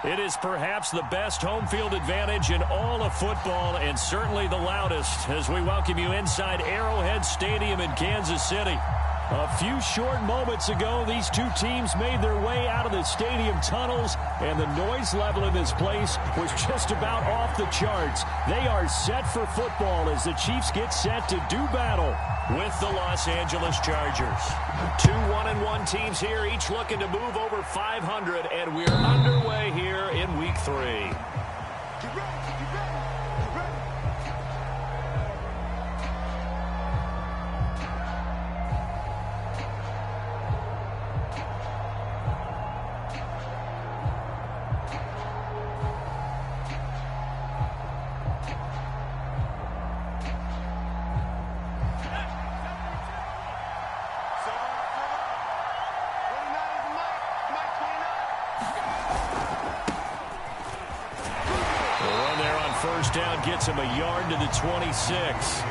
It is perhaps the best home field advantage in all of football and certainly the loudest as we welcome you inside Arrowhead Stadium in Kansas City. A few short moments ago, these two teams made their way out of the stadium tunnels, and the noise level in this place was just about off the charts. They are set for football as the Chiefs get set to do battle with the Los Angeles Chargers. Two 1-1 teams here, each looking to move over 500, and we're underway here in Week 3. First down gets him a yard to the 26.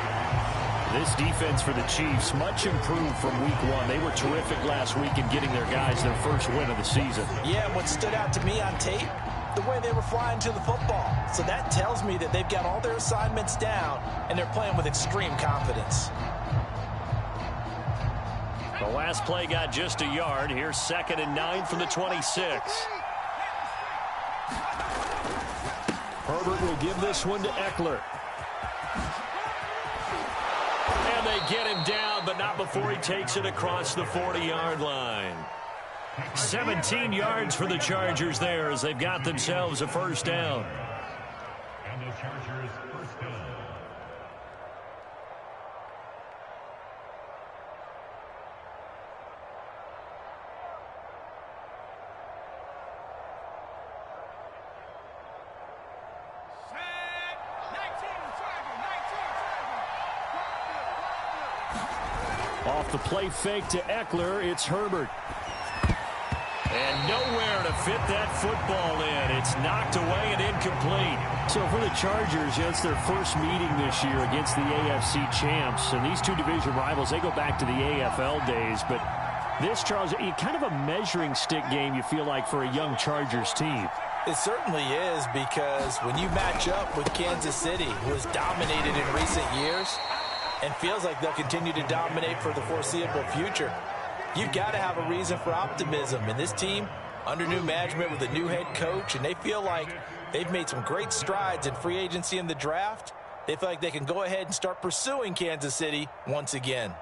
This defense for the Chiefs, much improved from Week 1. They were terrific last week in getting their guys their first win of the season. Yeah, what stood out to me on tape, the way they were flying to the football. So that tells me that they've got all their assignments down, and they're playing with extreme confidence. The last play got just a yard. Here's 2nd and 9 from the 26. Herbert will give this one to Eckler. And they get him down, but not before he takes it across the 40-yard line. 17 yards for the Chargers there as they've got themselves a first down. And the Chargers first down. Off the play fake to Eckler, it's Herbert. And nowhere to fit that football in. It's knocked away and incomplete. So for the Chargers, it's their first meeting this year against the AFC champs. And these two division rivals, they go back to the AFL days. But this, Charles, kind of a measuring stick game, you feel like, for a young Chargers team. It certainly is, because when you match up with Kansas City, who has dominated in recent years and feels like they'll continue to dominate for the foreseeable future, you've got to have a reason for optimism. And this team, under new management with a new head coach, and they feel like they've made some great strides in free agency and the draft, they feel like they can go ahead and start pursuing Kansas City once again.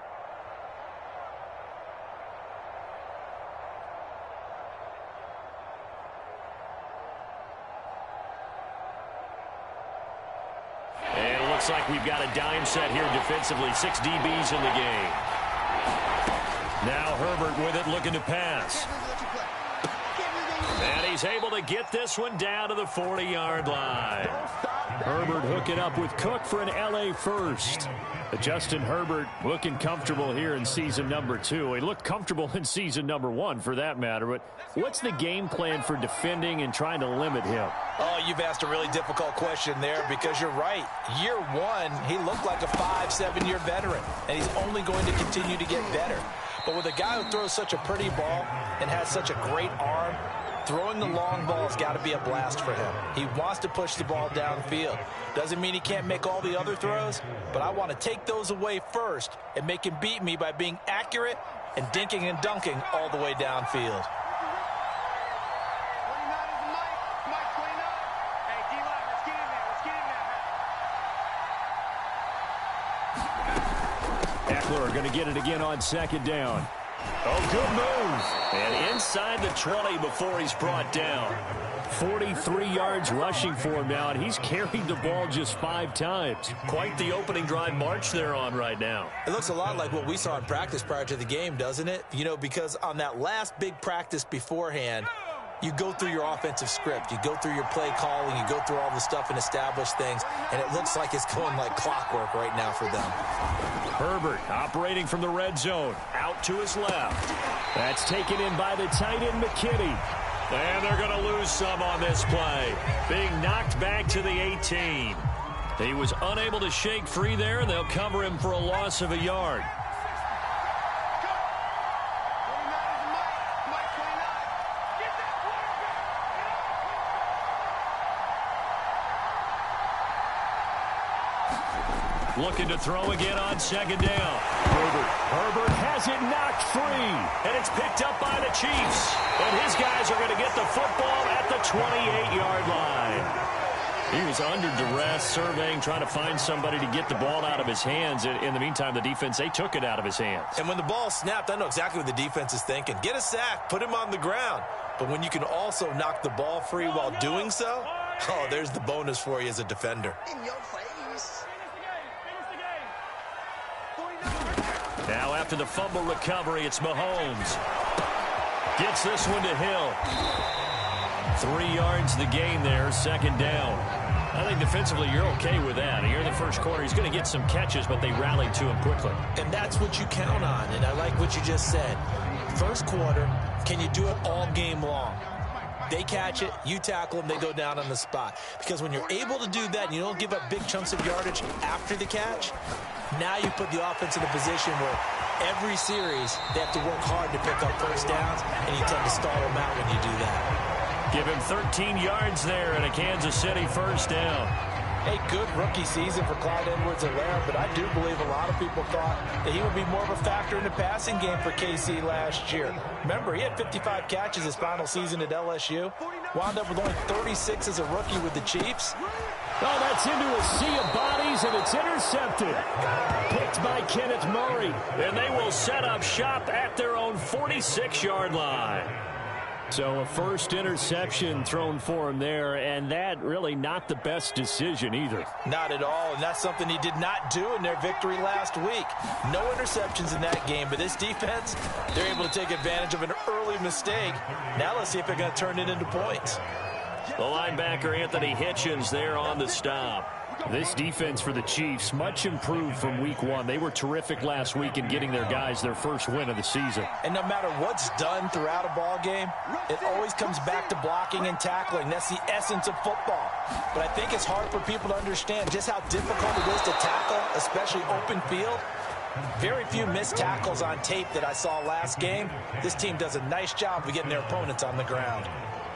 Looks like we've got a dime set here defensively. 6 DBs in the game. Now Herbert with it, looking to pass. And he's able to get this one down to the 40-yard line. Herbert hooking up with Cook for an LA first. Justin Herbert looking comfortable here in season number 2. He looked comfortable in season number 1 for that matter. But what's the game plan for defending and trying to limit him? Oh, you've asked a really difficult question there, because you're right. Year 1, he looked like a 5-7-year veteran, and he's only going to continue to get better. But with a guy who throws such a pretty ball and has such a great arm, throwing the long ball has got to be a blast for him. He wants to push the ball downfield. Doesn't mean he can't make all the other throws, but I want to take those away first and make him beat me by being accurate and dinking and dunking all the way downfield. Eckler going to get it again on 2nd down. Oh, good move. And inside the 20 before he's brought down. 43 yards rushing for him now, and he's carried the ball just 5 times. Quite the opening drive march they're on right now. It looks a lot like what we saw in practice prior to the game, doesn't it? You know, because on that last big practice beforehand, you go through your offensive script, you go through your play calling, you go through all the stuff and establish things, and it looks like it's going like clockwork right now for them. Herbert operating from the red zone, out to his left. That's taken in by the tight end, McKinney. And they're going to lose some on this play. Being knocked back to the 18. He was unable to shake free there, and they'll cover him for a loss of a yard. Looking to throw again on second down. Herbert has it knocked free. And it's picked up by the Chiefs. And his guys are going to get the football at the 28-yard line. He was under duress, surveying, trying to find somebody to get the ball out of his hands. In the meantime, the defense, they took it out of his hands. And when the ball snapped, I know exactly what the defense is thinking. Get a sack, put him on the ground. But when you can also knock the ball free while doing so, oh, there's the bonus for you as a defender. In your face. Now after the fumble recovery, it's Mahomes. Gets this one to Hill. 3 yards the gain there, second down. I think defensively you're okay with that. Here in the first quarter, he's going to get some catches, but they rallied to him quickly. And that's what you count on, and I like what you just said. First quarter, can you do it all game long? They catch it, you tackle them, they go down on the spot. Because when you're able to do that and you don't give up big chunks of yardage after the catch, now you put the offense in a position where every series they have to work hard to pick up first downs, and you tend to stall them out when you do that. Give him 13 yards there and a Kansas City first down. A good rookie season for Clyde Edwards-Helaire, but I do believe a lot of people thought that he would be more of a factor in the passing game for KC last year. Remember, he had 55 catches his final season at LSU. Wound up with only 36 as a rookie with the Chiefs. Oh, that's into a sea of bodies, and it's intercepted. Picked by Kenneth Murray. And they will set up shop at their own 46-yard line. So a first interception thrown for him there, and that really not the best decision either. Not at all, and that's something he did not do in their victory last week. No interceptions in that game, but this defense, they're able to take advantage of an early mistake. Now let's see if they're going to turn it into points. The linebacker Anthony Hitchens there on the stop. This defense for the Chiefs, much improved from week one. They were terrific last week in getting their guys their first win of the season. And no matter what's done throughout a ball game, it always comes back to blocking and tackling. That's the essence of football. But I think it's hard for people to understand just how difficult it is to tackle, especially open field. Very few missed tackles on tape that I saw last game. This team does a nice job of getting their opponents on the ground.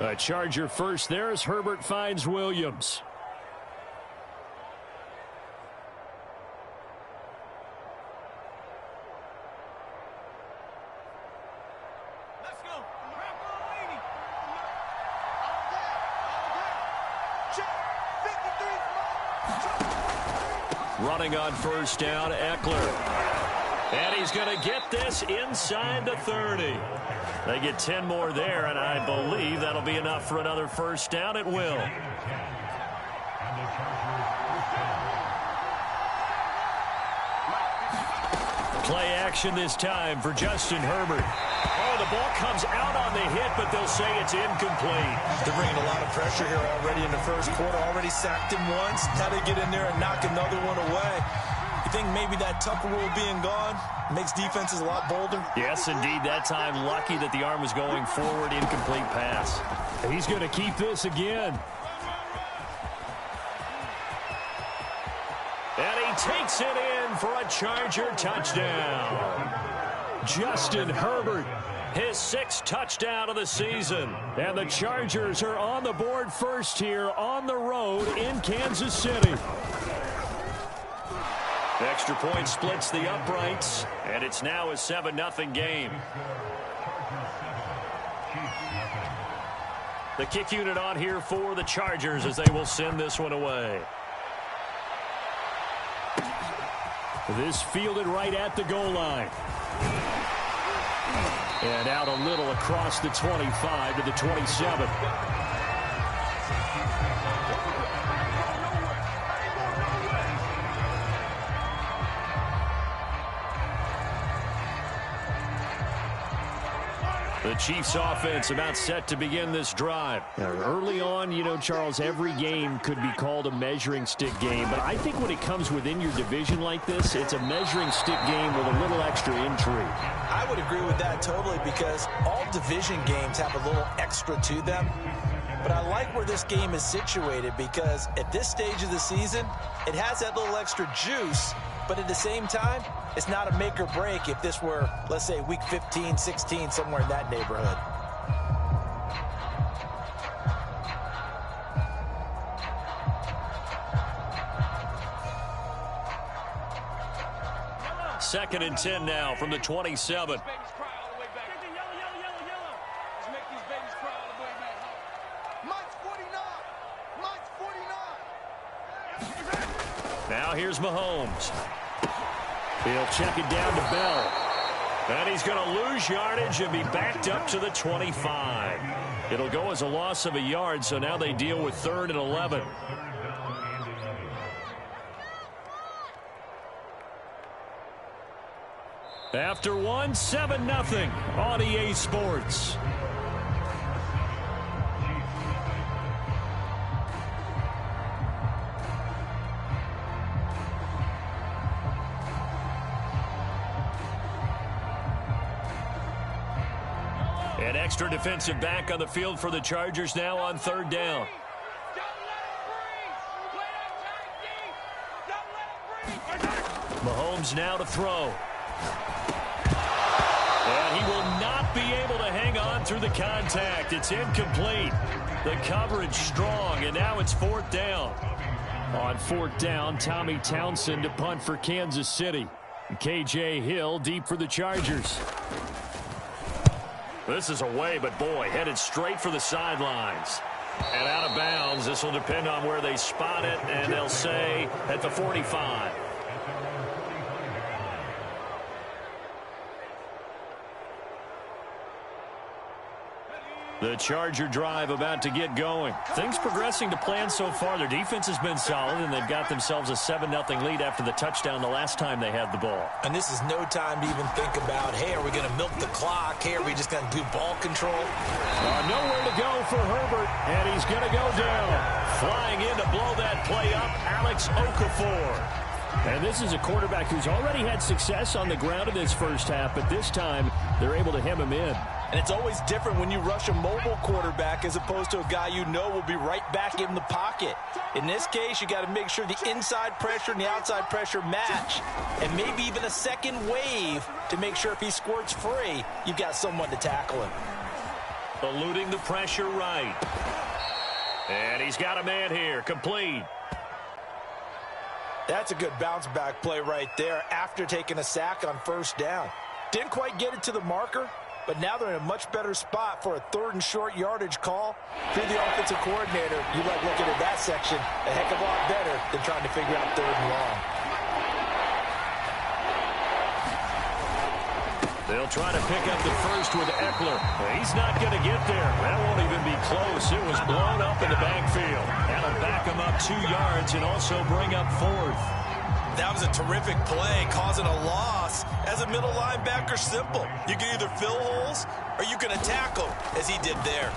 A Charger first there as Herbert finds Williams. Running on first down, Eckler. And he's going to get this inside the 30. They get 10 more there, and I believe that'll be enough for another first down. It will. Play action this time for Justin Herbert. Oh, the ball comes out on the hit, but they'll say it's incomplete. They're bringing a lot of pressure here already in the first quarter. Already sacked him once. Now they get in there and knock another one away. You think maybe that Tucker rule being gone makes defenses a lot bolder? Yes, indeed. That time, lucky that the arm was going forward, incomplete pass. He's going to keep this again. And he takes it in for a Charger touchdown. Justin Herbert, his 6th touchdown of the season. And the Chargers are on the board first here on the road in Kansas City. The extra point splits the uprights, and it's now a 7-0 game. The kick unit on here for the Chargers as they will send this one away. This fielded right at the goal line. And out a little across the 25 to the 27. The Chiefs offense about set to begin this drive. Now, early on, you know, Charles, every game could be called a measuring stick game. But I think when it comes within your division like this, it's a measuring stick game with a little extra intrigue. I would agree with that totally because all division games have a little extra to them. But I like where this game is situated because at this stage of the season, it has that little extra juice. But at the same time, it's not a make or break if this were, let's say, week 15, 16, somewhere in that neighborhood. 2nd and 10 now from the 27. Now here's Mahomes. He'll check it down to Bell. And he's going to lose yardage and be backed up to the 25. It'll go as a loss of a yard, so now they deal with 3rd and 11. After one, 7-0 on EA Sports. An extra defensive back on the field for the Chargers now on 3rd down. Mahomes now to throw. And he will not be able to hang on through the contact. It's incomplete. The coverage strong, and now it's 4th down. On 4th down, Tommy Townsend to punt for Kansas City. KJ Hill deep for the Chargers. This is away, but boy, headed straight for the sidelines. And out of bounds. This will depend on where they spot it, and they'll say at the 45. The Charger drive about to get going. Things progressing to plan so far. Their defense has been solid, and they've got themselves a 7-0 lead after the touchdown the last time they had the ball. And this is no time to even think about, hey, are we going to milk the clock? Hey, are we just going to do ball control? Nowhere to go for Herbert, and he's going to go down. Flying in to blow that play up, Alex Okafor. And this is a quarterback who's already had success on the ground in this first half, but this time they're able to hem him in. And it's always different when you rush a mobile quarterback as opposed to a guy you know will be right back in the pocket. In this case, you got to make sure the inside pressure and the outside pressure match, and maybe even a second wave to make sure if he squirts free, you've got someone to tackle him. Eluding the pressure right. And he's got a man here, complete. That's a good bounce back play right there after taking a sack on 1st down. Didn't quite get it to the marker, but now they're in a much better spot for a 3rd and short yardage call. If you're the offensive coordinator, you like looking at that section a heck of a lot better than trying to figure out 3rd and long. They'll try to pick up the first with Eckler. He's not going to get there. That won't even be close. It was blown up in the backfield. That'll back him up 2 yards and also bring up 4th. That was a terrific play, causing a loss. As a middle linebacker, simple. You can either fill holes or you can attack them, as he did there.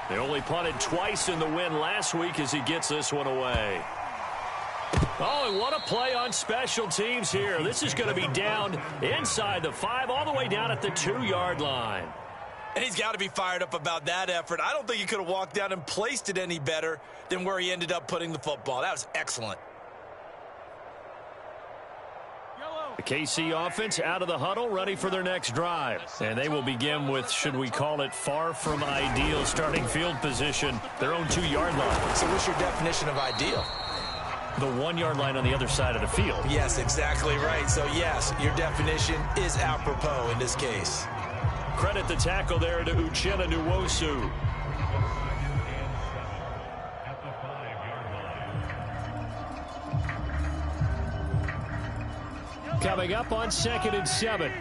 They only punted twice in the win last week as he gets this one away. Oh, and what a play on special teams here. This is going to be down inside the 5, all the way down at the 2-yard line. And he's got to be fired up about that effort. I don't think he could have walked down and placed it any better than where he ended up putting the football. That was excellent. The KC offense out of the huddle, ready for their next drive. And they will begin with, should we call it, far from ideal starting field position, their own 2-yard line. So what's your definition of ideal? The 1-yard line on the other side of the field. Yes, exactly right. So, yes, your definition is apropos in this case. Credit the tackle there to Uchenna Nwosu. Coming up on 2nd and 7.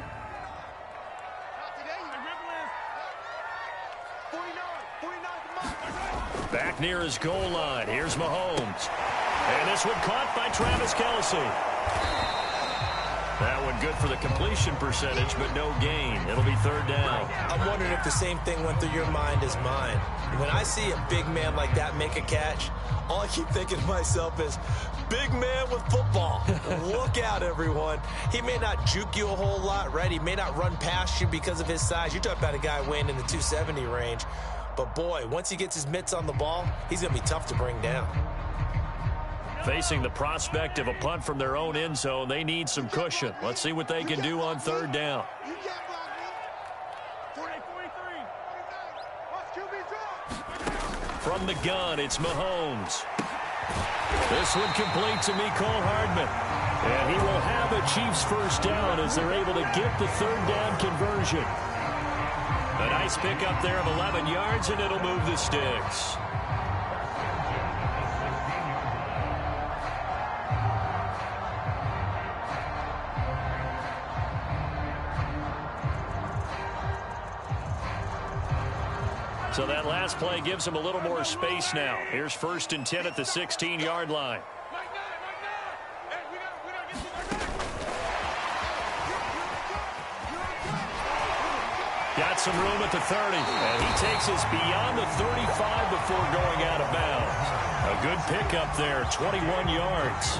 Back near his goal line. Here's Mahomes. And this one caught by Travis Kelce. That one good for the completion percentage, but no gain. It'll be 3rd down. I'm wondering if the same thing went through your mind as mine. When I see a big man like that make a catch, all I keep thinking to myself is, big man with football. Look out, everyone. He may not juke you a whole lot, right? He may not run past you because of his size. You're talking about a guy weighing in the 270 range. But, boy, once he gets his mitts on the ball, he's going to be tough to bring down. Facing the prospect of a punt from their own end zone, they need some cushion. Let's see what they can do on 3rd down. From the gun, it's Mahomes. This one complete to Mecole Hardman. And he will have a Chiefs first down as they're able to get the third down conversion. A nice pickup there of 11 yards, and it'll move the sticks. So that last play gives him a little more space now. Here's 1st and 10 at the 16-yard line. Got some room at the 30, and he takes us beyond the 35 before going out of bounds. A good pickup there, 21 yards.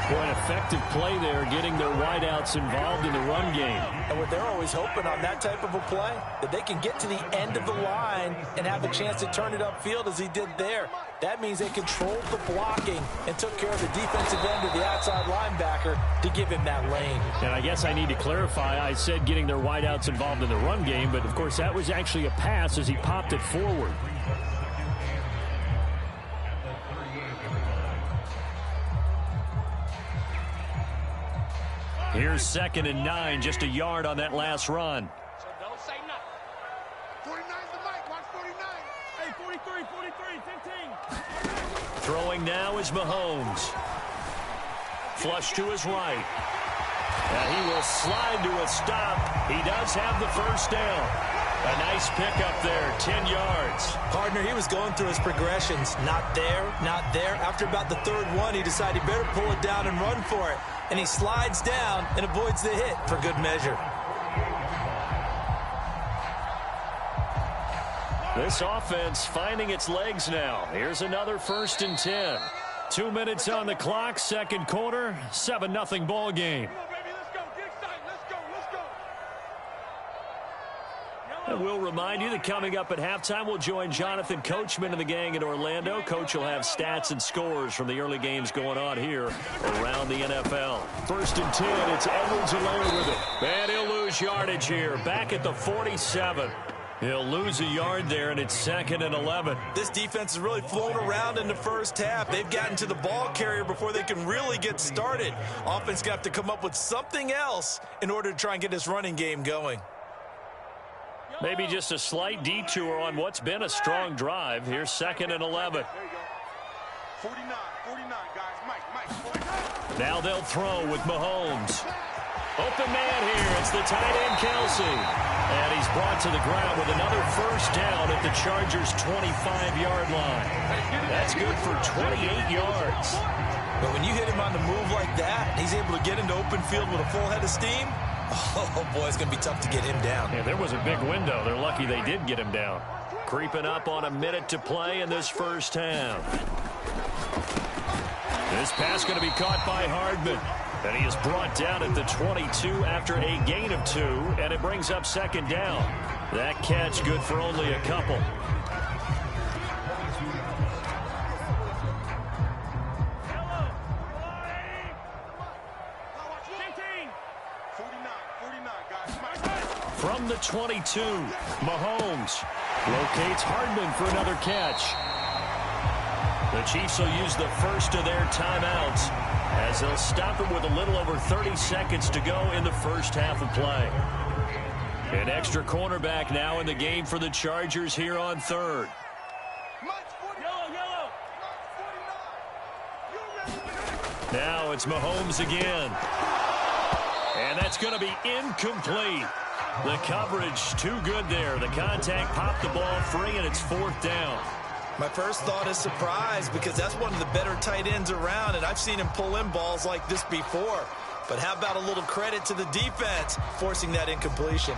Boy, an effective play there, getting their wideouts involved in the run game. And what they're always hoping on that type of a play, that they can get to the end of the line and have a chance to turn it upfield as he did there. That means they controlled the blocking and took care of the defensive end of the outside linebacker to give him that lane. And I guess I need to clarify, I said getting their wideouts involved in the run game, but of course that was actually a pass as he popped it forward. Here's 2nd and 9, just a yard on that last run. So don't say nothing. 49's the mic. Watch 49. Hey, 43, 15. Throwing now is Mahomes. Flush to his right. And he will slide to a stop. He does have the first down. A nice pickup there, 10 yards. Partner, he was going through his progressions. Not there, not there. After about the 3rd one, he decided he better pull it down and run for it. And he slides down and avoids the hit for good measure. This offense finding its legs now. Here's another 1st and 10. 2 minutes on the clock, 2nd quarter, 7-0 ball game. And we'll remind you that coming up at halftime, we'll join Jonathan Coachman and the gang in Orlando. Coach will have stats and scores from the early games going on here around the NFL. 1st and 10, it's Edwards-Helaire with it. And he'll lose yardage here, back at the 47. He'll lose a yard there, and it's 2nd and 11. This defense has really flown around in the first half. They've gotten to the ball carrier before they can really get started. Offense got to come up with something else in order to try and get this running game going. Maybe just a slight detour on what's been a strong drive. Here's 2nd and 11. 49, guys. Mike. Now they'll throw with Mahomes. Open man here. It's the tight end, Kelsey. And he's brought to the ground with another first down at the Chargers' 25-yard line. That's good for 28 yards. But when you hit him on the move like that, he's able to get into open field with a full head of steam. Oh, boy, it's going to be tough to get him down. Yeah, there was a big window. They're lucky they did get him down. Creeping up on a minute to play in this first half. This pass going to be caught by Hardman. And he is brought down at the 22 after a gain of 2, and it brings up 2nd down. That catch good for only a couple. From the 22, Mahomes locates Hardman for another catch. The Chiefs will use the first of their timeouts as they'll stop him with a little over 30 seconds to go in the first half of play. An extra cornerback now in the game for the Chargers here on 3rd. Now it's Mahomes again. And that's going to be incomplete. The coverage too good there. The contact popped the ball free, and it's 4th down. My first thought is surprise, because that's one of the better tight ends around, and I've seen him pull in balls like this before. But how about a little credit to the defense forcing that incompletion?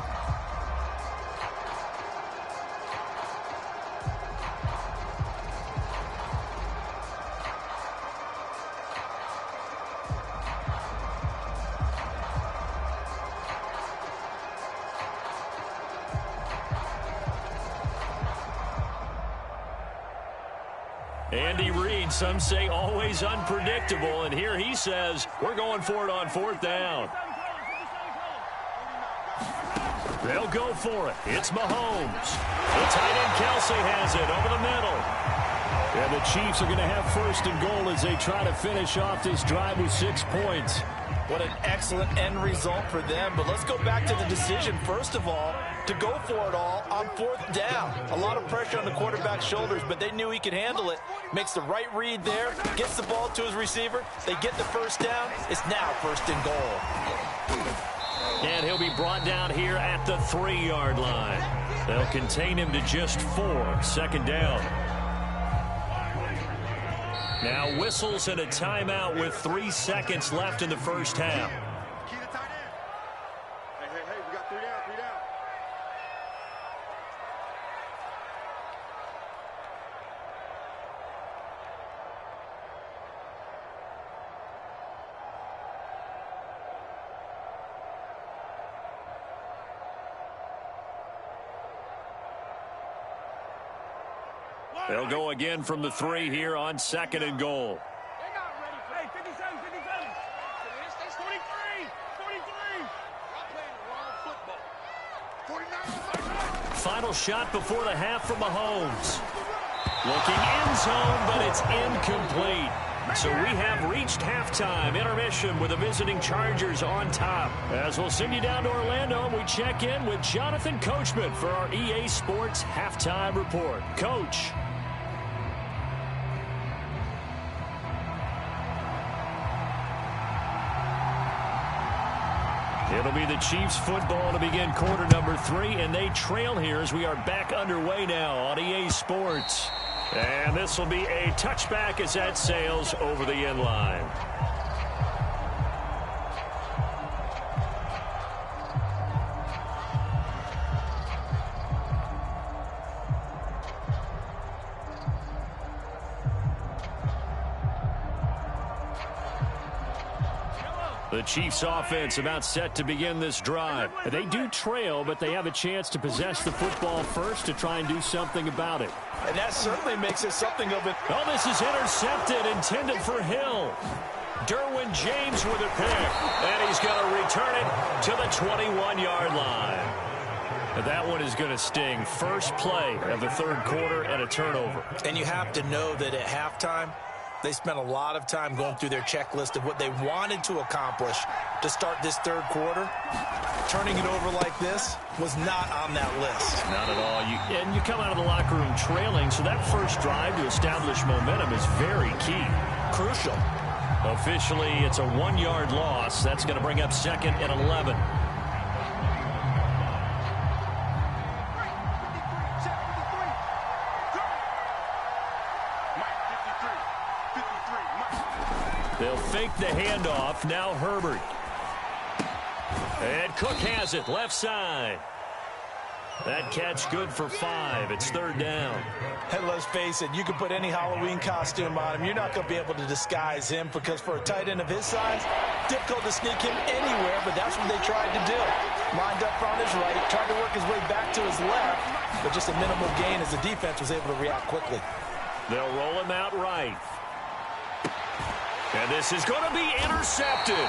Andy Reid, some say always unpredictable, and here he says we're going for it on 4th down. They'll go for it. It's Mahomes. The tight end Kelsey has it over the middle. And the Chiefs are going to have first and goal as they try to finish off this drive with 6 points. What an excellent end result for them. But let's go back to the decision, first of all, to go for it all on 4th down. A lot of pressure on the quarterback's shoulders, but they knew he could handle it. Makes the right read there, gets the ball to his receiver. They get the first down. It's now first and goal. And he'll be brought down here at the 3-yard line. They'll contain him to just 4. Second down. Now whistles and a timeout with 3 seconds left in the first half. Key to tight end. Hey, we got 3 down, 3 down. They'll go again from the 3 here on 2nd and goal. They're not ready for hey, 57, 57. That's 43, 43. I'm playing the wrong football. 49. Final shot before the half from Mahomes. Looking end zone, but it's incomplete. So we have reached halftime. Intermission with the visiting Chargers on top. As we'll send you down to Orlando, we check in with Jonathan Coachman for our EA Sports Halftime Report. Coach. It'll be the Chiefs football to begin quarter number 3, and they trail here as we are back underway now on EA Sports. And this will be a touchback as that sails over the end line. The Chiefs offense about set to begin this drive. They do trail, but they have a chance to possess the football first to try and do something about it. And that certainly makes it something of it. Oh, this is intercepted, intended for Hill. Derwin James with a pick, and he's going to return it to the 21-yard line. That one is going to sting. First play of the 3rd quarter and a turnover. And you have to know that at halftime, they spent a lot of time going through their checklist of what they wanted to accomplish to start this 3rd quarter. Turning it over like this was not on that list. Not at all. And you come out of the locker room trailing, so that first drive to establish momentum is very key. Crucial. Officially, it's a 1-yard loss. That's going to bring up 2nd and 11. They'll fake the handoff. Now Herbert. And Cook has it left side. That catch good for 5. It's 3rd down. And let's face it, you can put any Halloween costume on him. You're not going to be able to disguise him because for a tight end of his size, difficult to sneak him anywhere, but that's what they tried to do. Lined up on his right, tried to work his way back to his left, but just a minimal gain as the defense was able to react quickly. They'll roll him out right. And this is going to be intercepted.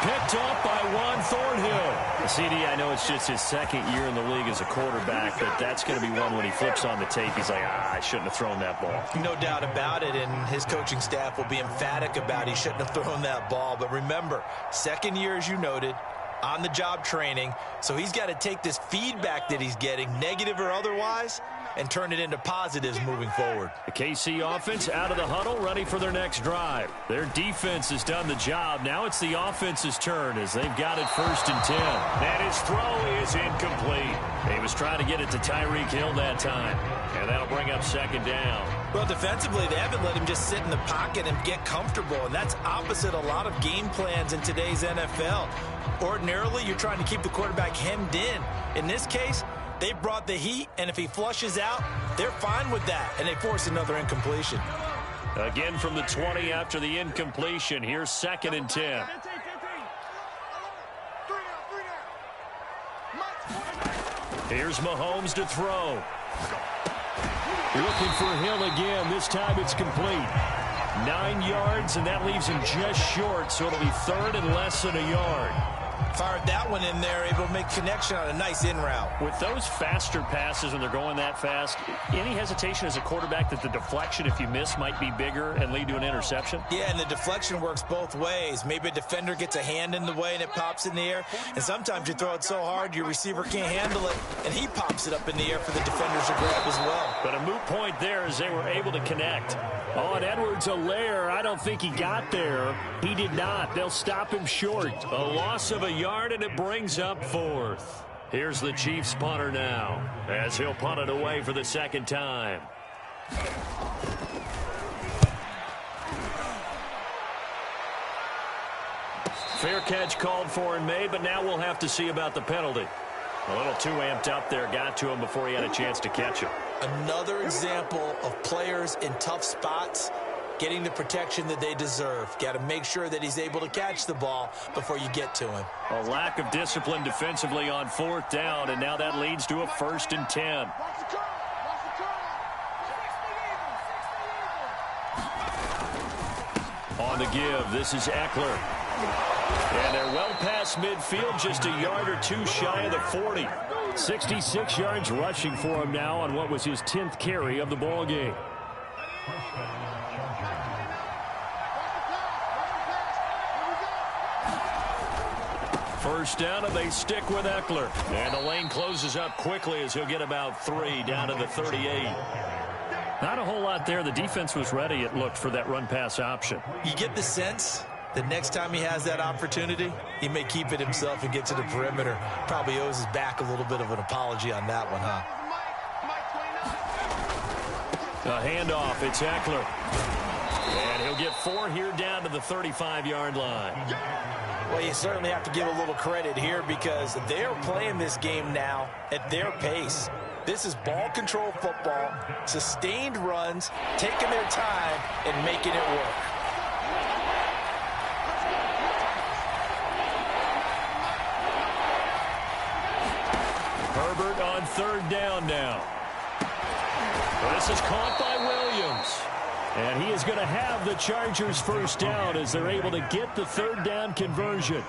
Picked up by Juan Thornhill. CD, I know it's just his 2nd year in the league as a quarterback, but that's going to be one when he flips on the tape. He's like, I shouldn't have thrown that ball. No doubt about it, and his coaching staff will be emphatic about he shouldn't have thrown that ball. But remember, 2nd year, as you noted, on-the-job training, so he's got to take this feedback that he's getting, negative or otherwise, and turn it into positives moving forward. The KC offense out of the huddle, ready for their next drive. Their defense has done the job. Now it's the offense's turn as they've got it 1st and 10. And his throw is incomplete. He was trying to get it to Tyreek Hill that time. And that'll bring up 2nd down. Well, defensively, they haven't let him just sit in the pocket and get comfortable, and that's opposite a lot of game plans in today's NFL. Ordinarily, you're trying to keep the quarterback hemmed in. In this case, they brought the heat, and if he flushes out, they're fine with that, and they force another incompletion. Again from the 20 after the incompletion. Here's 2nd and 10. Here's Mahomes to throw. Looking for Hill again. This time it's complete. 9 yards, and that leaves him just short, so it'll be 3rd and less than a yard. Fired that one in there, able to make connection on a nice in route. With those faster passes when they're going that fast, any hesitation as a quarterback that the deflection, if you miss, might be bigger and lead to an interception? Yeah, and the deflection works both ways. Maybe a defender gets a hand in the way and it pops in the air. And sometimes you throw it so hard your receiver can't handle it, and he pops it up in the air for the defenders to grab as well. But a moot point there as they were able to connect. Oh, and Edwards-Helaire, I don't think he got there. He did not. They'll stop him short. A loss of a yard, and it brings up fourth. Here's the Chiefs punter now as he'll punt it away for the second time. Fair catch called for and made, but now we'll have to see about the penalty. A little too amped up there, got to him before he had a chance to catch him. Another example of players in tough spots getting the protection that they deserve. Got to make sure that he's able to catch the ball before you get to him. A lack of discipline defensively on fourth down, and now that leads to a 1st and 10. On the give, this is Eckler. And they're well past midfield, just a yard or two shy of the 40. 66 yards rushing for him now on what was his 10th carry of the ball game. First down, and they stick with Eckler. And the lane closes up quickly as he'll get about 3 down to the 38. Not a whole lot there. The defense was ready, it looked, for that run-pass option. You get the sense the next time he has that opportunity, he may keep it himself and get to the perimeter. Probably owes his back a little bit of an apology on that one, huh? A handoff, it's Eckler. And he'll get 4 here down to the 35-yard line. Well, you certainly have to give a little credit here because they're playing this game now at their pace. This is ball control football, sustained runs, taking their time and making it work. Herbert on 3rd down now. This is caught by Williams. And he is going to have the Chargers first down as they're able to get the 3rd down conversion.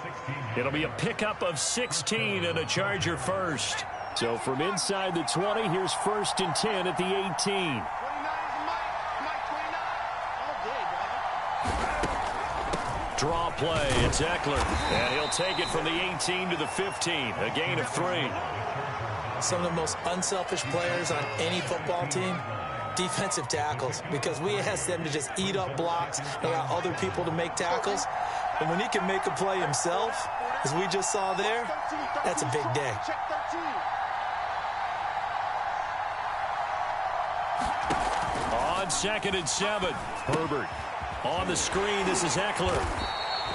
It'll be a pickup of 16 and a Charger first. So from inside the 20, here's 1st and 10 at the 18. Draw play, it's Eckler. And he'll take it from the 18 to the 15, a gain of 3. Some of the most unselfish players on any football team, defensive tackles, because we ask them to just eat up blocks and allow other people to make tackles. And when he can make a play himself, as we just saw there, that's a big day. On 2nd and 7, Herbert. On the screen, this is Eckler.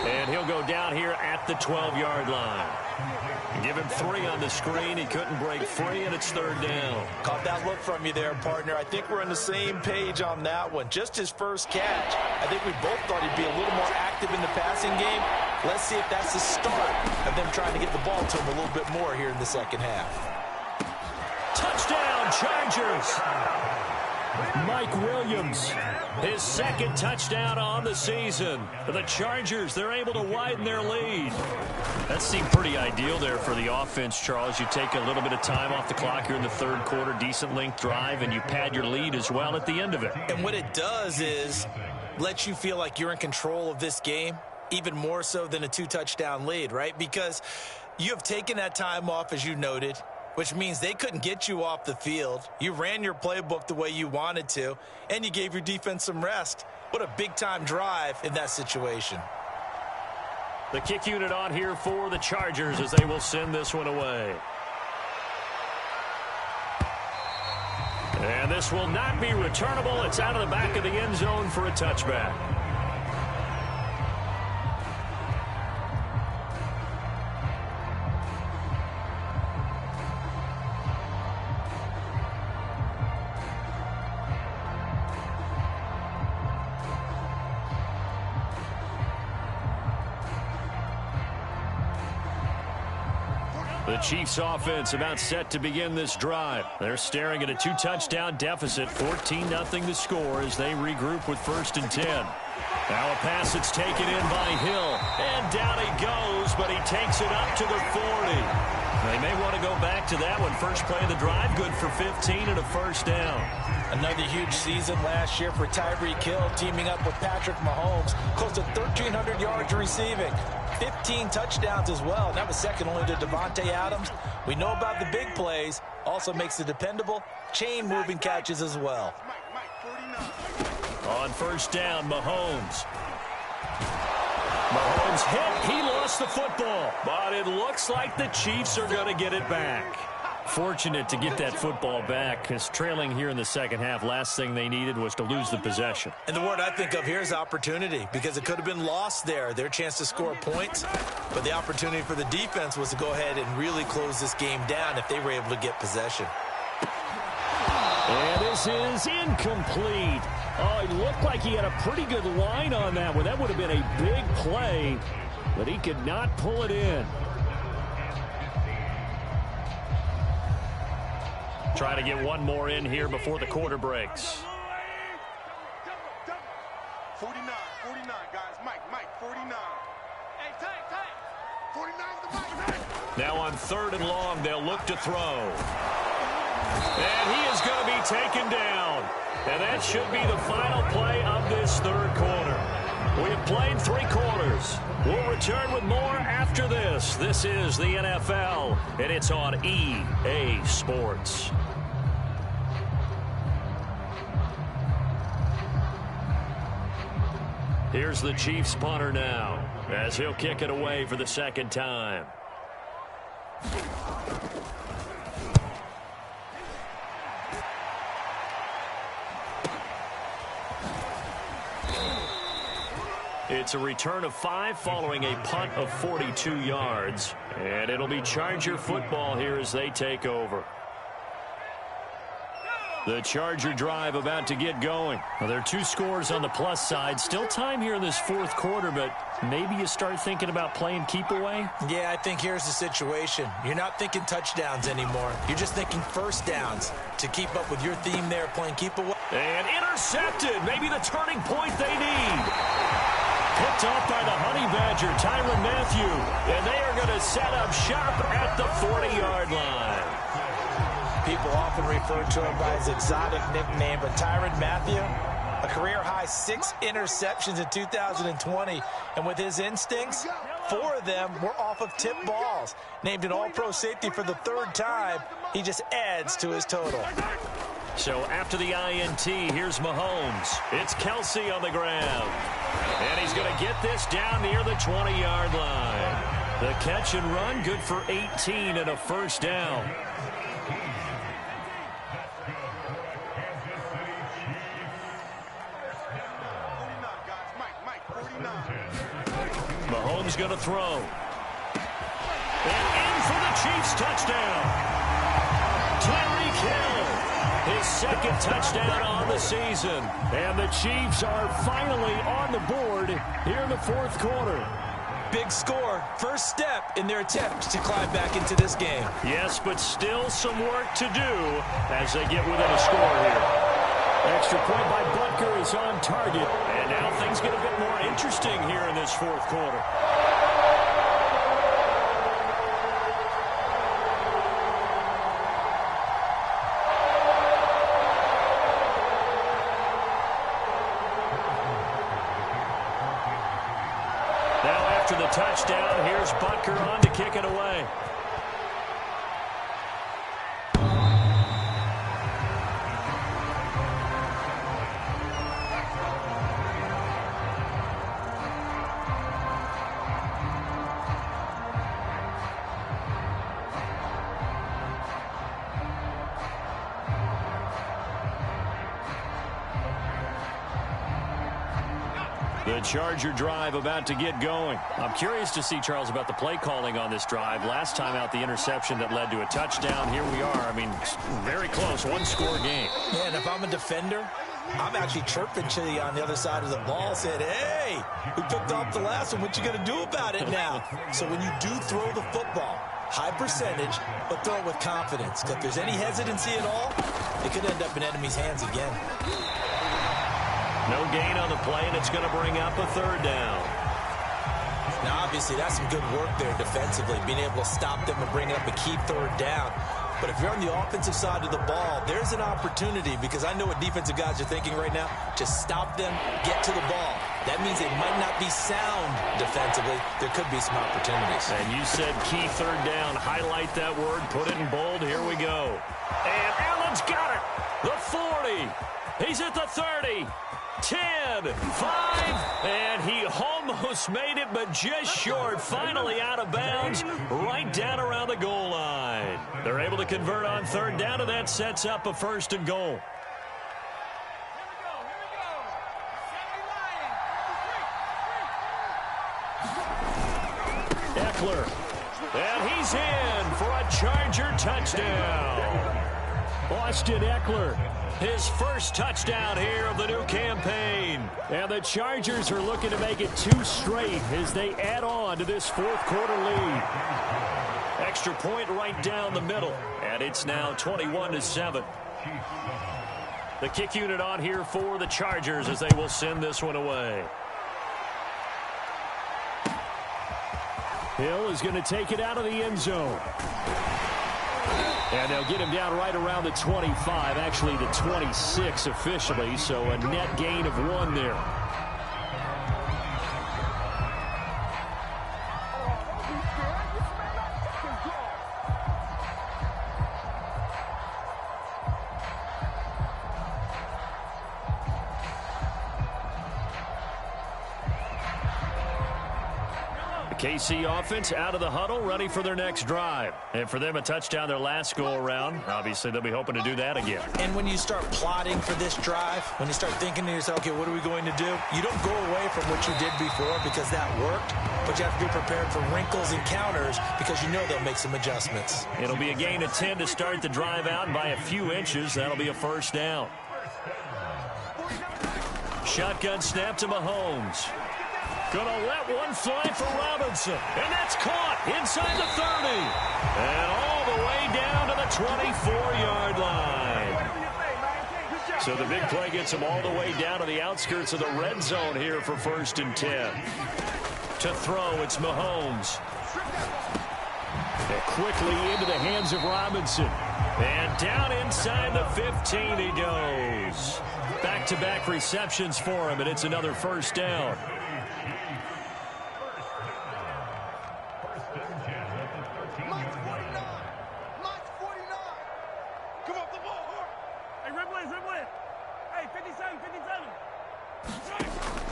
And he'll go down here at the 12-yard line. Give him 3 on the screen. He couldn't break free, and it's 3rd down. Caught that look from you there, partner. I think we're on the same page on that one. Just his first catch. I think we both thought he'd be a little more active in the passing game. Let's see if that's the start of them trying to get the ball to him a little bit more here in the second half. Touchdown, Chargers! Mike Williams, his 2nd touchdown on the season. The Chargers, they're able to widen their lead. That seemed pretty ideal there for the offense, Charles. You take a little bit of time off the clock here in the 3rd quarter, decent length drive, and you pad your lead as well at the end of it. And what it does is let you feel like you're in control of this game, even more so than a 2-touchdown lead, right? Because you have taken that time off, as you noted, which means they couldn't get you off the field. You ran your playbook the way you wanted to, and you gave your defense some rest. What a big-time drive in that situation. The kick unit on here for the Chargers as they will send this one away. And this will not be returnable. It's out of the back of the end zone for a touchback. The The Chiefs offense about set to begin this drive. They're staring at a 2-touchdown deficit, 14-0 the score as they regroup with 1st and 10. Now a pass that's taken in by Hill, and down he goes, but he takes it up to the 40. They may want to go back to that one. First play of the drive, good for 15 and a 1st down. Another huge season last year for Tyreek Hill, teaming up with Patrick Mahomes, close to 1,300 yards receiving. 15 touchdowns as well, and that was second only to Devontae Adams. We know about the big plays, also makes the dependable chain-moving catches as well. On 1st down, Mahomes hit, he lost the football, but it looks like the Chiefs are going to get it back. Fortunate to get that football back, because trailing here in the second half, last thing they needed was to lose the possession. And the word I think of here is opportunity, because it could have been lost there, their chance to score points. But the opportunity for the defense was to go ahead and really close this game down if they were able to get possession. And this is incomplete. Oh, it looked like he had a pretty good line on that one. That would have been a big play, but he could not pull it in. Try to get one more in here before the quarter breaks. 49, guys. Mike, 49. Hey, tight. 49 the Mike. Now on 3rd and long, they'll look to throw. And he is going to be taken down. And that should be the final play of this 3rd quarter. We have played 3 quarters. We'll return with more after this. This is the NFL, and it's on EA Sports. Here's the Chiefs punter now, as he'll kick it away for the 2nd time. It's a return of 5 following a punt of 42 yards. And it'll be Charger football here as they take over. The Charger drive about to get going. Well, there are 2 scores on the plus side. Still time here in this 4th quarter, but maybe you start thinking about playing keep away? Yeah, I think here's the situation. You're not thinking touchdowns anymore. You're just thinking 1st downs to keep up with your theme there, playing keep away. And intercepted. Maybe the turning point they need. Picked off by the Honey Badger, Tyrann Mathieu. And they are going to set up shop at the 40-yard line. People often refer to him by his exotic nickname, but Tyrann Mathieu, a career-high 6 interceptions in 2020. And with his instincts, 4 of them were off of tip balls. Named an All-Pro safety for the 3rd time, he just adds to his total. So after the INT, here's Mahomes. It's Kelsey on the ground. And he's going to get this down near the 20-yard line. The catch and run, good for 18 and a 1st down. Mahomes going to throw. And in for the Chiefs touchdown. Tyreek Hill, his 2nd touchdown on the season. And the Chiefs are finally on the board here in the 4th quarter. Big score, first step in their attempt to climb back into this game. Yes, but still some work to do as they get within a score here. Extra point by Butker is on target. And now things get a bit more interesting here in this 4th quarter. Now after the touchdown, here's Butker on to kick it away. The Charger drive about to get going. I'm curious to see, Charles, about the play calling on this drive. Last time out, the interception that led to a touchdown. Here we are. I mean, very close, 1-score game. Yeah, and if I'm a defender, I'm actually chirping to you on the other side of the ball, saying, hey, we picked off the last one. What you going to do about it now? So when you do throw the football, high percentage, but throw it with confidence. If there's any hesitancy at all, it could end up in enemy's hands again. No gain on the play, and it's going to bring up a third down. Now, obviously, that's some good work there defensively, being able to stop them and bring up a key third down. But if you're on the offensive side of the ball, there's an opportunity, because I know what defensive guys are thinking right now. Just stop them, get to the ball. That means they might not be sound defensively. There could be some opportunities. And you said key third down. Highlight that word. Put it in bold. Here we go. And Allen's got it. The 40. He's at the 30. 10, 5, and he almost made it, but just short. Finally out of bounds, right down around the goal line. They're able to convert on third down, and that sets up a first and goal. Eckler, and he's in for a Charger touchdown. Austin Eckler, his first touchdown here of the new campaign. And the Chargers are looking to make it 2 straight as they add on to this fourth quarter lead. Extra point right down the middle, and it's now 21-7. The kick unit on here for the Chargers as they will send this one away. Hill is going to take it out of the end zone. And they'll get him down right around the 25, actually the 26 officially, so a net gain of 1 there. KC offense out of the huddle, ready for their next drive. And for them, a touchdown their last go-around. Obviously, they'll be hoping to do that again. And when you start plotting for this drive, when you start thinking to yourself, okay, what are we going to do? You don't go away from what you did before because that worked, but you have to be prepared for wrinkles and counters because you know they'll make some adjustments. It'll be a gain of 10 to start the drive out, and by a few inches, that'll be a first down. Shotgun snap to Mahomes. Gonna let one fly for Robinson. And that's caught inside the 30. And all the way down to the 24-yard line. So the big play gets him all the way down to the outskirts of the red zone here for 1st and 10. To throw, it's Mahomes. And quickly into the hands of Robinson. And down inside the 15 he goes. Back-to-back receptions for him, and it's another first down.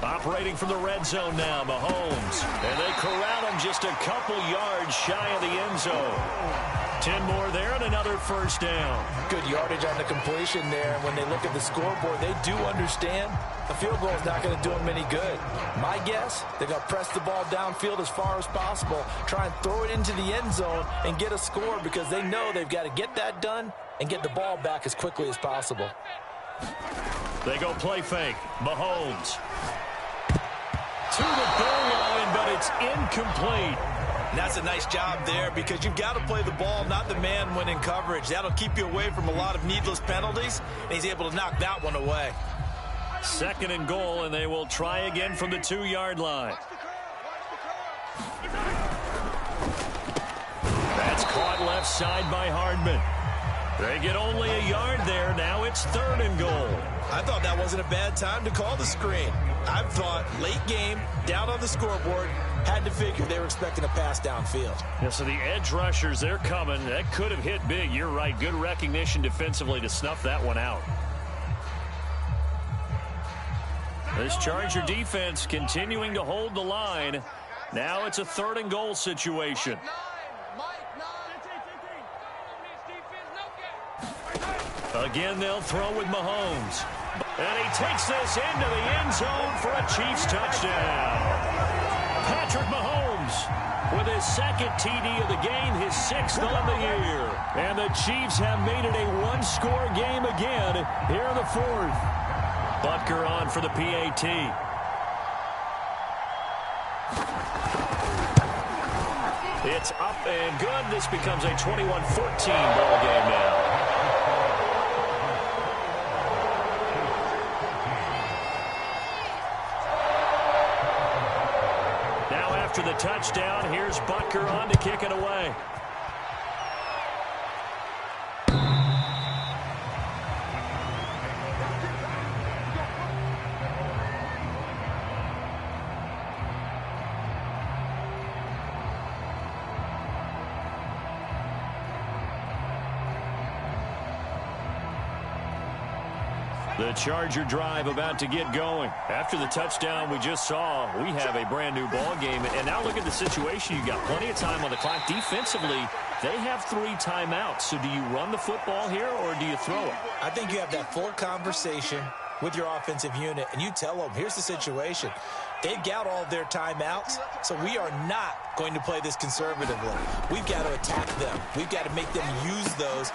Operating from the red zone now, Mahomes. And they corral him just a couple yards shy of the end zone. 10 more there and another first down. Good yardage on the completion there. When they look at the scoreboard, they do understand a field goal is not going to do them any good. My guess, they're going to press the ball downfield as far as possible, try and throw it into the end zone and get a score because they know they've got to get that done and get the ball back as quickly as possible. They go play fake. Mahomes. To the goal line, but it's incomplete. And that's a nice job there because you've got to play the ball, not the man when in coverage. That'll keep you away from a lot of needless penalties, and he's able to knock that one away. 2nd and goal, and they will try again from the 2-yard line. That's caught left side by Hardman. They get only a yard there. Now it's 3rd and goal. I thought that wasn't a bad time to call the screen. I thought late game, down on the scoreboard, had to figure they were expecting a pass downfield. Yeah, so the edge rushers, they're coming. That could have hit big. You're right. Good recognition defensively to snuff that one out. This Charger defense continuing to hold the line. Now it's a 3rd and goal situation. Again, they'll throw with Mahomes. And he takes this into the end zone for a Chiefs touchdown. Patrick Mahomes with his 2nd TD of the game, his 6th on the year. And the Chiefs have made it a 1-score game again here in the 4th. Butker on for the PAT. It's up and good. This becomes a 21-14 ball game now. Now after the touchdown, here's Butker on to kick it away. The Charger drive about to get going. After the touchdown we just saw, we have a brand new ball game. And now look at the situation. You got plenty of time on the clock. Defensively, they have 3 timeouts. So do you run the football here or do you throw it? I think you have that full conversation with your offensive unit, and you tell them, here's the situation. They've got all their timeouts, so we are not going to play this conservatively. We've got to attack them. We've got to make them use those.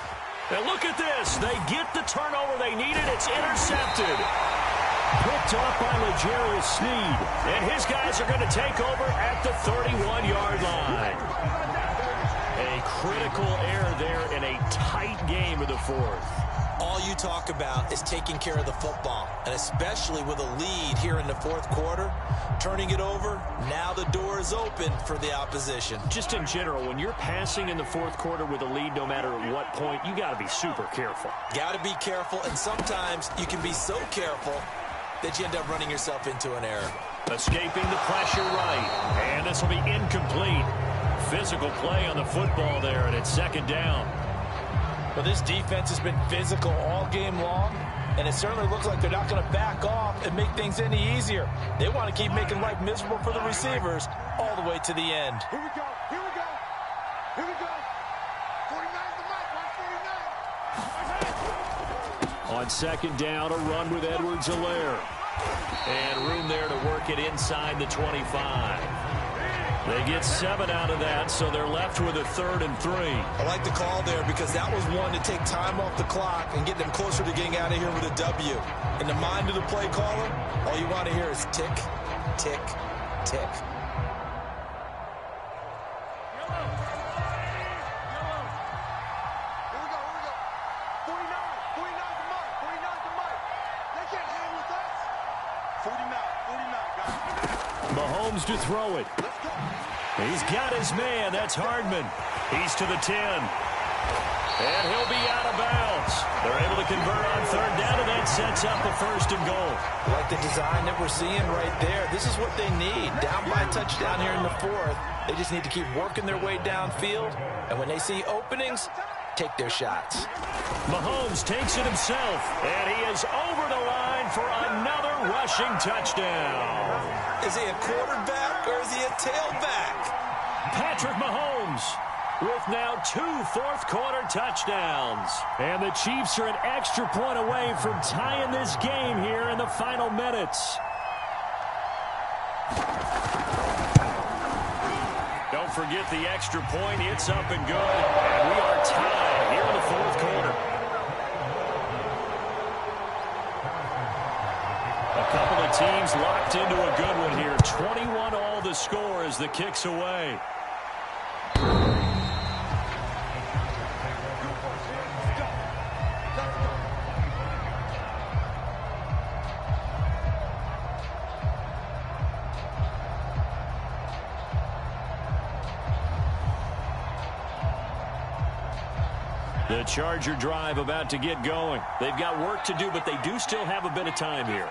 And look at this. They get the turnover they needed. It's intercepted. Picked off by L'Jarius Sneed. And his guys are going to take over at the 31-yard line. A critical error there in a tight game of the fourth. All you talk about is taking care of the football, and especially with a lead here in the fourth quarter, turning it over, now the door is open for the opposition. Just in general, when you're passing in the fourth quarter with a lead, no matter at what point, you got to be super careful. Got to be careful, and sometimes you can be so careful that you end up running yourself into an error. Escaping the pressure right, and this will be incomplete. Physical play on the football there, and it's second down. Well, this defense has been physical all game long, and it certainly looks like they're not going to back off and make things any easier. They want to keep making life miserable for the receivers all the way to the end. Here we go. Here we go. Here we go. 49's the mic. 149. On second down, a run with Edwards-Helaire. And room there to work it inside the 25. They get 7 out of that, so they're left with a 3rd and 3. I like the call there because that was one to take time off the clock and get them closer to getting out of here with a W. In the mind of the play caller, all you want to hear is tick, tick, tick. Yellow. Yellow. Here we go. Here we go. 49. 49's the mic. 49's the mic. They can't hang with us. 49. 49, guys. Mahomes to throw it. Let's go. He's got his man. That's Hardman. He's to the 10. And he'll be out of bounds. They're able to convert on 3rd down, and that sets up a 1st and goal. Like the design that we're seeing right there. This is what they need. Down by a touchdown here in the 4th. They just need to keep working their way downfield. And when they see openings, take their shots. Mahomes takes it himself, and he is over the line for another rushing touchdown. Is he a quarterback or is he a tailback? Patrick Mahomes with now 2 fourth-quarter touchdowns. And the Chiefs are an extra point away from tying this game here in the final minutes. Don't forget the extra point. It's up and good. And we are tied here in the fourth quarter. A couple of teams locked into a good one here. 21 all the score as the kick's away. The Charger drive about to get going. They've got work to do, but they do still have a bit of time here.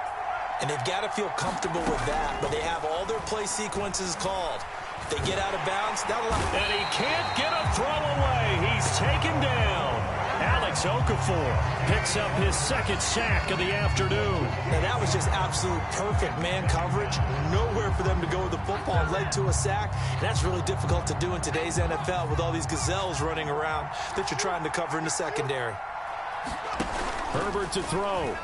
And they've got to feel comfortable with that, but they have all their play sequences called. If they get out of bounds, that'll... And he can't get a throw away. He's taken down. Alex Okafor picks up his 2nd sack of the afternoon. Now that was just absolute perfect man coverage. Nowhere for them to go with the football. Led to a sack. And that's really difficult to do in today's NFL with all these gazelles running around that you're trying to cover in the secondary. Herbert to throw.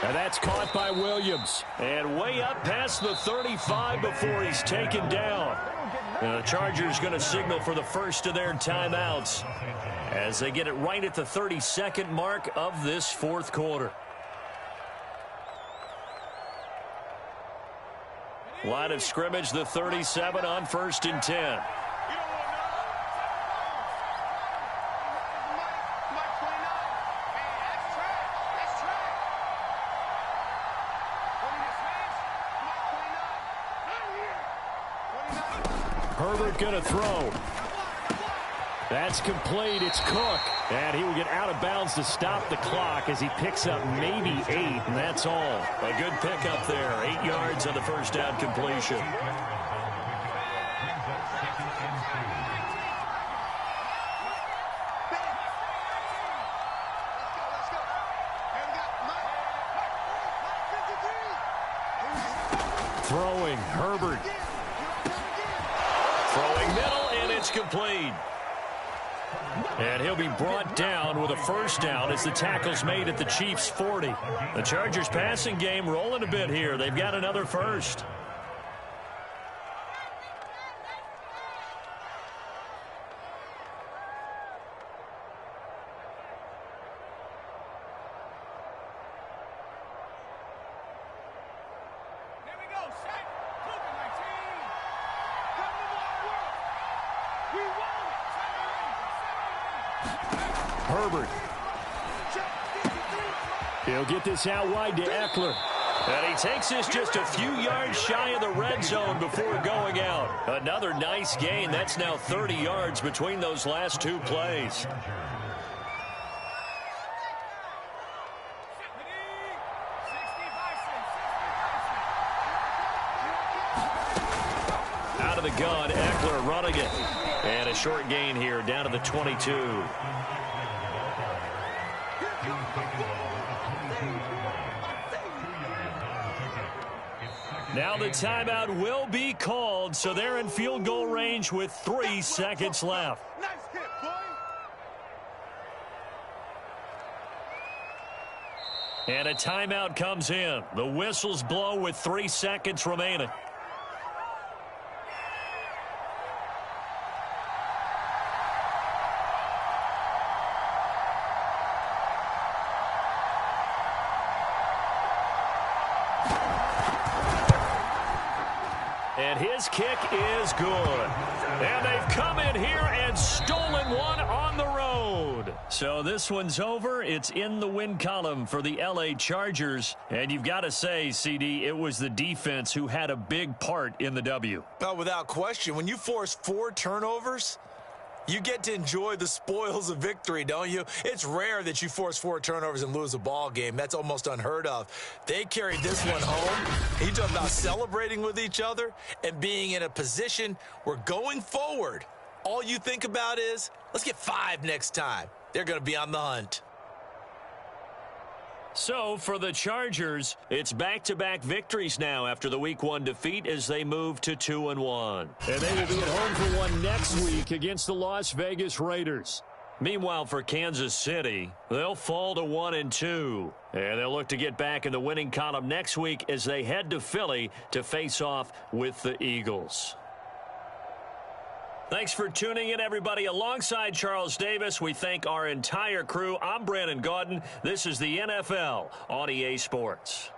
And that's caught by Williams. And way up past the 35 before he's taken down. And the Chargers going to signal for the first of their timeouts as they get it right at the 32nd mark of this fourth quarter. Line of scrimmage, the 37 on 1st and 10. Herbert going to throw. That's complete. It's Cook. And he will get out of bounds to stop the clock as he picks up maybe 8, and that's all. A good pickup there. 8 yards on the first down completion. Throwing, Herbert. Throwing middle, and it's complete. And he'll be brought down with a first down as the tackle's made at the Chiefs' 40. The Chargers passing game rolling a bit here. They've got another first. Herbert. He'll get this out wide to Eckler. And he takes this just a few yards shy of the red zone before going out. Another nice gain. That's now 30 yards between those last 2 plays. Out of the gun, Eckler running it. And a short gain here down to the 22. Now the timeout will be called, so they're in field goal range with 3 seconds left. Nice hit, boy. And a timeout comes in. The whistles blow with 3 seconds remaining. And his kick is good. And they've come in here and stolen one on the road. So this one's over. It's in the win column for the LA Chargers. And you've got to say, CD, it was the defense who had a big part in the W. Oh, without question. When you force 4 turnovers, you get to enjoy the spoils of victory, don't you? It's rare that you force 4 turnovers and lose a ball game. That's almost unheard of. They carried this one home. You talk about celebrating with each other and being in a position where going forward, all you think about is, let's get 5 next time. They're going to be on the hunt. So for the Chargers, it's back-to-back victories now after the Week 1 defeat as they move to 2-1. And they will be at home for one next week against the Las Vegas Raiders. Meanwhile, for Kansas City, they'll fall to 1-2. And they'll look to get back in the winning column next week as they head to Philly to face off with the Eagles. Thanks for tuning in, everybody. Alongside Charles Davis, we thank our entire crew. I'm Brandon Gaudin. This is the NFL on EA Sports.